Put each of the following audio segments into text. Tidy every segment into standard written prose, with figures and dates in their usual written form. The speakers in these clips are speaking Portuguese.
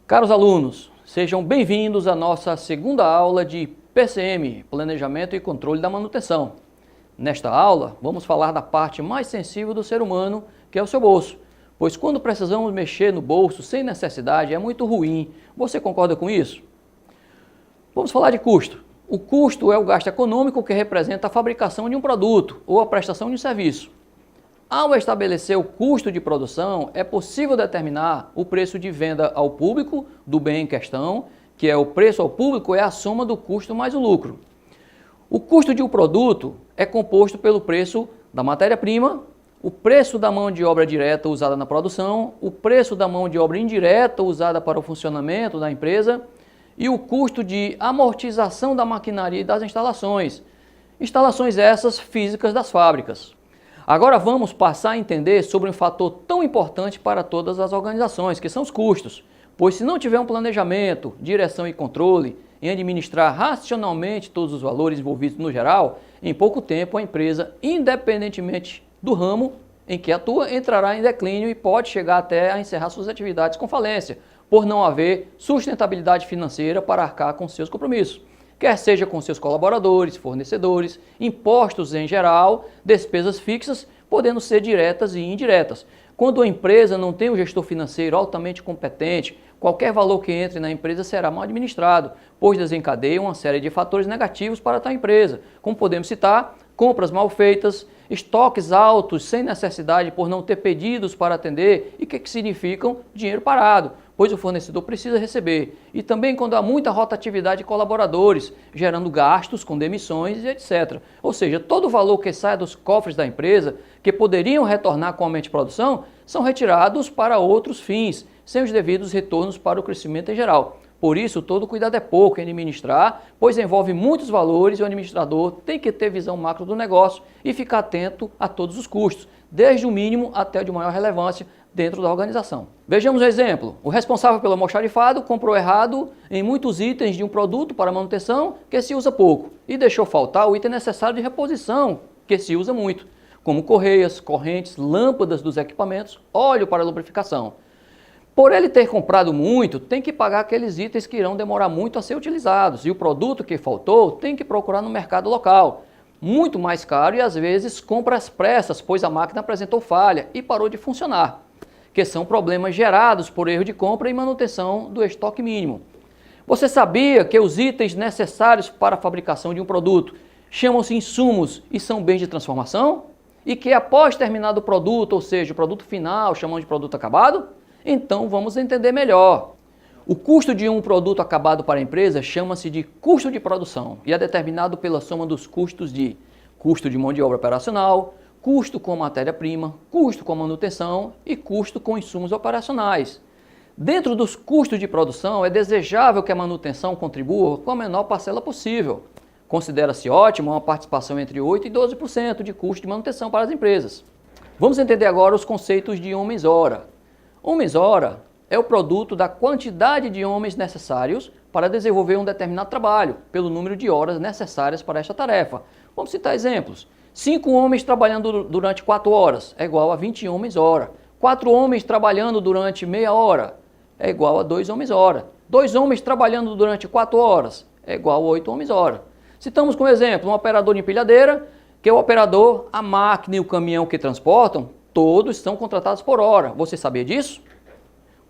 Caros alunos, sejam bem-vindos à nossa segunda aula de PCM, Planejamento e Controle da Manutenção. Nesta aula, vamos falar da parte mais sensível do ser humano, que é o seu bolso, pois quando precisamos mexer no bolso sem necessidade é muito ruim. Você concorda com isso? Vamos falar de custo. O custo é o gasto econômico que representa a fabricação de um produto ou a prestação de um serviço. Ao estabelecer o custo de produção, é possível determinar o preço de venda ao público do bem em questão, que é o preço ao público é a soma do custo mais o lucro. O custo de um produto é composto pelo preço da matéria-prima, o preço da mão de obra direta usada na produção, o preço da mão de obra indireta usada para o funcionamento da empresa e o custo de amortização da maquinaria e das instalações. Instalações essas físicas das fábricas. Agora vamos passar a entender sobre um fator tão importante para todas as organizações, que são os custos. Pois se não tiver um planejamento, direção e controle em administrar racionalmente todos os valores envolvidos no geral, em pouco tempo a empresa, independentemente do ramo em que atua, entrará em declínio e pode chegar até a encerrar suas atividades com falência, por não haver sustentabilidade financeira para arcar com seus compromissos. Quer seja com seus colaboradores, fornecedores, impostos em geral, despesas fixas, podendo ser diretas e indiretas. Quando a empresa não tem um gestor financeiro altamente competente, qualquer valor que entre na empresa será mal administrado, pois desencadeia uma série de fatores negativos para tal empresa, como podemos citar, compras mal feitas, estoques altos sem necessidade por não ter pedidos para atender e que significam dinheiro parado, pois o fornecedor precisa receber. E também quando há muita rotatividade de colaboradores, gerando gastos com demissões e etc. Ou seja, todo o valor que sai dos cofres da empresa, que poderiam retornar com aumento de produção, são retirados para outros fins, sem os devidos retornos para o crescimento em geral. Por isso, todo cuidado é pouco em administrar, pois envolve muitos valores e o administrador tem que ter visão macro do negócio e ficar atento a todos os custos, desde o mínimo até o de maior relevância dentro da organização. Vejamos um exemplo. O responsável pelo almoxarifado comprou errado em muitos itens de um produto para manutenção que se usa pouco e deixou faltar o item necessário de reposição, que se usa muito, como correias, correntes, lâmpadas dos equipamentos, óleo para lubrificação. Por ele ter comprado muito, tem que pagar aqueles itens que irão demorar muito a ser utilizados e o produto que faltou tem que procurar no mercado local. Muito mais caro e às vezes compra às pressas, pois a máquina apresentou falha e parou de funcionar, que são problemas gerados por erro de compra e manutenção do estoque mínimo. Você sabia que os itens necessários para a fabricação de um produto chamam-se insumos e são bens de transformação? E que após terminado o produto, ou seja, o produto final, chamamos de produto acabado? Então vamos entender melhor. O custo de um produto acabado para a empresa chama-se de custo de produção e é determinado pela soma dos custos de custo de mão de obra operacional, custo com matéria-prima, custo com manutenção e custo com insumos operacionais. Dentro dos custos de produção é desejável que a manutenção contribua com a menor parcela possível. Considera-se ótimo uma participação entre 8% e 12% de custo de manutenção para as empresas. Vamos entender agora os conceitos de homens-hora. Homens-hora é o produto da quantidade de homens necessários para desenvolver um determinado trabalho, pelo número de horas necessárias para esta tarefa. Vamos citar exemplos. 5 homens trabalhando durante 4 horas é igual a 20 homens-hora. 4 homens trabalhando durante meia hora é igual a 2 homens-hora. 2 homens trabalhando durante 4 horas é igual a 8 homens-hora. Citamos como exemplo um operador de empilhadeira, que é o operador, a máquina e o caminhão que transportam, todos são contratados por hora. Você sabia disso?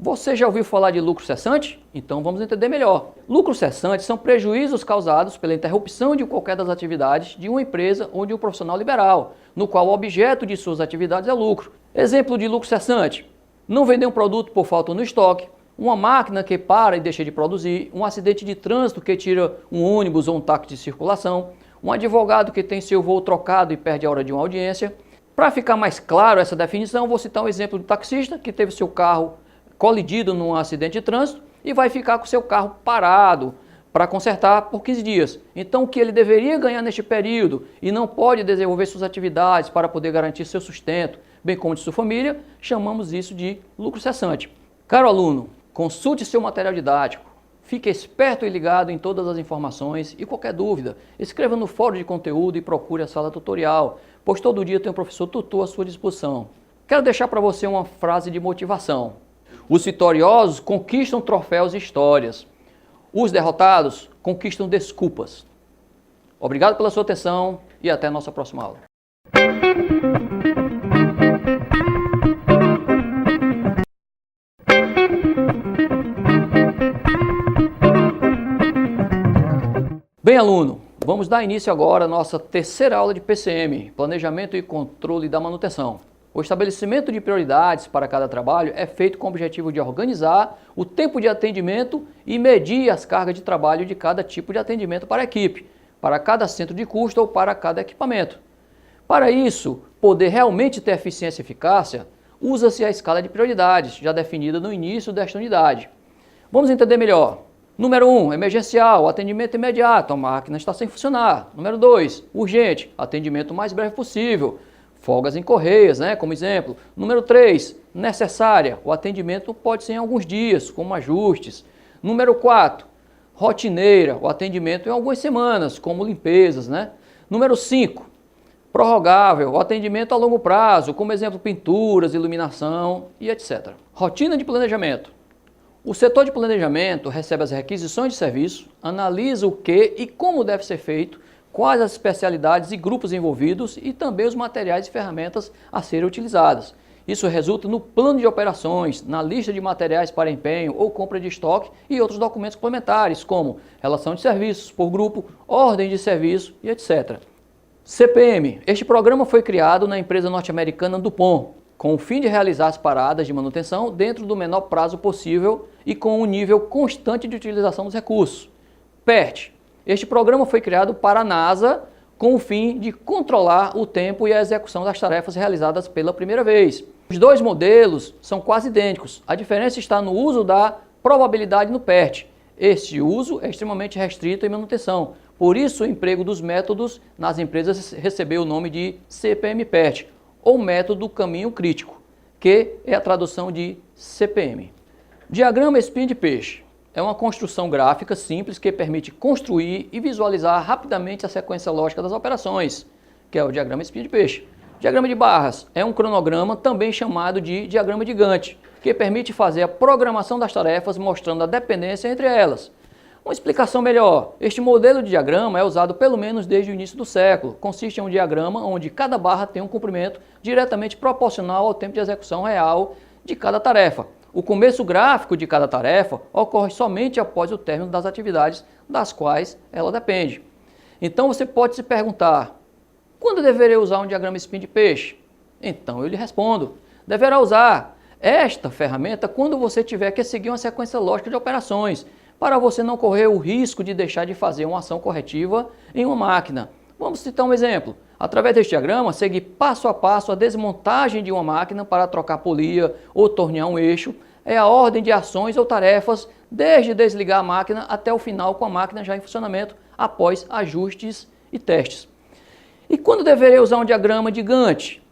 Você já ouviu falar de lucro cessante? Então vamos entender melhor. Lucros cessantes são prejuízos causados pela interrupção de qualquer das atividades de uma empresa ou de um profissional liberal, no qual o objeto de suas atividades é lucro. Exemplo de lucro cessante: não vender um produto por falta no estoque, uma máquina que para e deixa de produzir, um acidente de trânsito que tira um ônibus ou um táxi de circulação, um advogado que tem seu voo trocado e perde a hora de uma audiência. Para ficar mais claro essa definição, vou citar um exemplo do taxista que teve seu carro colidido num acidente de trânsito e vai ficar com seu carro parado para consertar por 15 dias. Então, o que ele deveria ganhar neste período e não pode desenvolver suas atividades para poder garantir seu sustento, bem como de sua família, chamamos isso de lucro cessante. Caro aluno, consulte seu material didático, fique esperto e ligado em todas as informações e qualquer dúvida, escreva no fórum de conteúdo e procure a sala tutorial, pois todo dia tem um professor tutor à sua disposição. Quero deixar para você uma frase de motivação. Os vitoriosos conquistam troféus e histórias. Os derrotados conquistam desculpas. Obrigado pela sua atenção e até a nossa próxima aula. Bem, aluno, vamos dar início agora à nossa terceira aula de PCM, Planejamento e Controle da Manutenção. O estabelecimento de prioridades para cada trabalho é feito com o objetivo de organizar o tempo de atendimento e medir as cargas de trabalho de cada tipo de atendimento para a equipe, para cada centro de custo ou para cada equipamento. Para isso, poder realmente ter eficiência e eficácia, usa-se a escala de prioridades, já definida no início desta unidade. Vamos entender melhor. Número 1, emergencial, atendimento imediato, a máquina está sem funcionar. Número 2, urgente, atendimento o mais breve possível, folgas em correias, como exemplo. Número 3, necessária, o atendimento pode ser em alguns dias, como ajustes. Número 4, rotineira, o atendimento em algumas semanas, como limpezas. Número 5, prorrogável, o atendimento a longo prazo, como exemplo pinturas, iluminação e etc. Rotina de planejamento. O setor de planejamento recebe as requisições de serviço, analisa o que e como deve ser feito, quais as especialidades e grupos envolvidos e também os materiais e ferramentas a serem utilizadas. Isso resulta no plano de operações, na lista de materiais para empenho ou compra de estoque e outros documentos complementares, como relação de serviços por grupo, ordem de serviço e etc. CPM. Este programa foi criado na empresa norte-americana DuPont, com o fim de realizar as paradas de manutenção dentro do menor prazo possível e com um nível constante de utilização dos recursos. PERT. Este programa foi criado para a NASA com o fim de controlar o tempo e a execução das tarefas realizadas pela primeira vez. Os dois modelos são quase idênticos. A diferença está no uso da probabilidade no PERT. Este uso é extremamente restrito em manutenção. Por isso, o emprego dos métodos nas empresas recebeu o nome de CPM-PERT, ou método do caminho crítico, que é a tradução de CPM. Diagrama espinha de peixe. É uma construção gráfica simples que permite construir e visualizar rapidamente a sequência lógica das operações, que é o diagrama espinha de peixe. Diagrama de barras é um cronograma também chamado de diagrama de Gantt, que permite fazer a programação das tarefas mostrando a dependência entre elas. Uma explicação melhor, este modelo de diagrama é usado pelo menos desde o início do século. Consiste em um diagrama onde cada barra tem um comprimento diretamente proporcional ao tempo de execução real de cada tarefa. O começo gráfico de cada tarefa ocorre somente após o término das atividades das quais ela depende. Então você pode se perguntar, quando deveria usar um diagrama espinha de peixe? Então eu lhe respondo, deverá usar esta ferramenta quando você tiver que seguir uma sequência lógica de operações, para você não correr o risco de deixar de fazer uma ação corretiva em uma máquina. Vamos citar um exemplo. Através deste diagrama, seguir passo a passo a desmontagem de uma máquina para trocar polia ou tornear um eixo é a ordem de ações ou tarefas desde desligar a máquina até o final com a máquina já em funcionamento após ajustes e testes. E quando deveria usar um diagrama de Gantt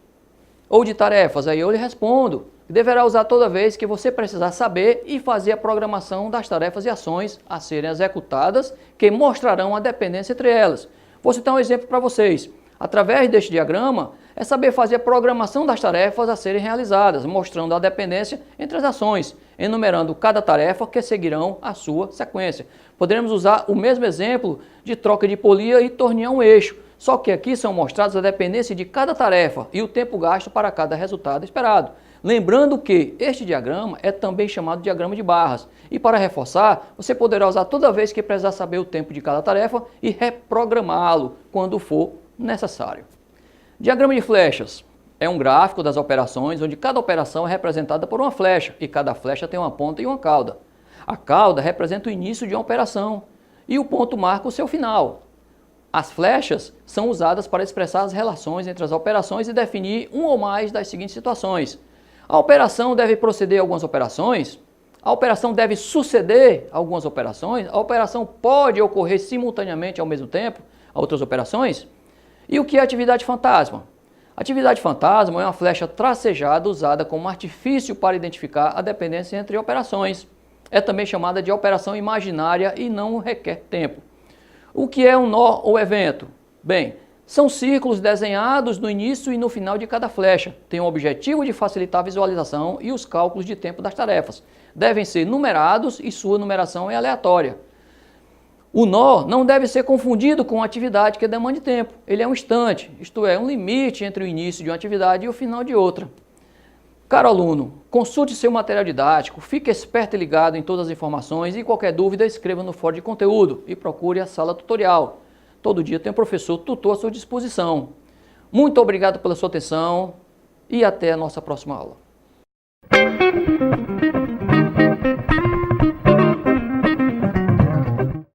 ou de tarefas? Aí eu lhe respondo. Deverá usar toda vez que você precisar saber e fazer a programação das tarefas e ações a serem executadas, que mostrarão a dependência entre elas. Vou citar um exemplo para vocês. Através deste diagrama, é saber fazer a programação das tarefas a serem realizadas, mostrando a dependência entre as ações, enumerando cada tarefa que seguirão a sua sequência. Poderemos usar o mesmo exemplo de troca de polia e tornear um eixo, só que aqui são mostrados a dependência de cada tarefa e o tempo gasto para cada resultado esperado. Lembrando que este diagrama é também chamado diagrama de barras. E para reforçar, você poderá usar toda vez que precisar saber o tempo de cada tarefa e reprogramá-lo quando for necessário. Diagrama de flechas. É um gráfico das operações onde cada operação é representada por uma flecha e cada flecha tem uma ponta e uma cauda. A cauda representa o início de uma operação e o ponto marca o seu final. As flechas são usadas para expressar as relações entre as operações e definir uma ou mais das seguintes situações. A operação deve proceder a algumas operações, a operação deve suceder a algumas operações, a operação pode ocorrer simultaneamente ao mesmo tempo a outras operações. E o que é atividade fantasma? Atividade fantasma é uma flecha tracejada usada como artifício para identificar a dependência entre operações. É também chamada de operação imaginária e não requer tempo. O que é um nó ou evento? Bem, São círculos desenhados no início e no final de cada flecha. Tem o objetivo de facilitar a visualização e os cálculos de tempo das tarefas. Devem ser numerados e sua numeração é aleatória. O nó não deve ser confundido com uma atividade que demande tempo. Ele é um instante, isto é, um limite entre o início de uma atividade e o final de outra. Caro aluno, consulte seu material didático, fique esperto e ligado em todas as informações e qualquer dúvida escreva no fórum de conteúdo e procure a sala tutorial. Todo dia tem um professor tutor à sua disposição. Muito obrigado pela sua atenção e até a nossa próxima aula.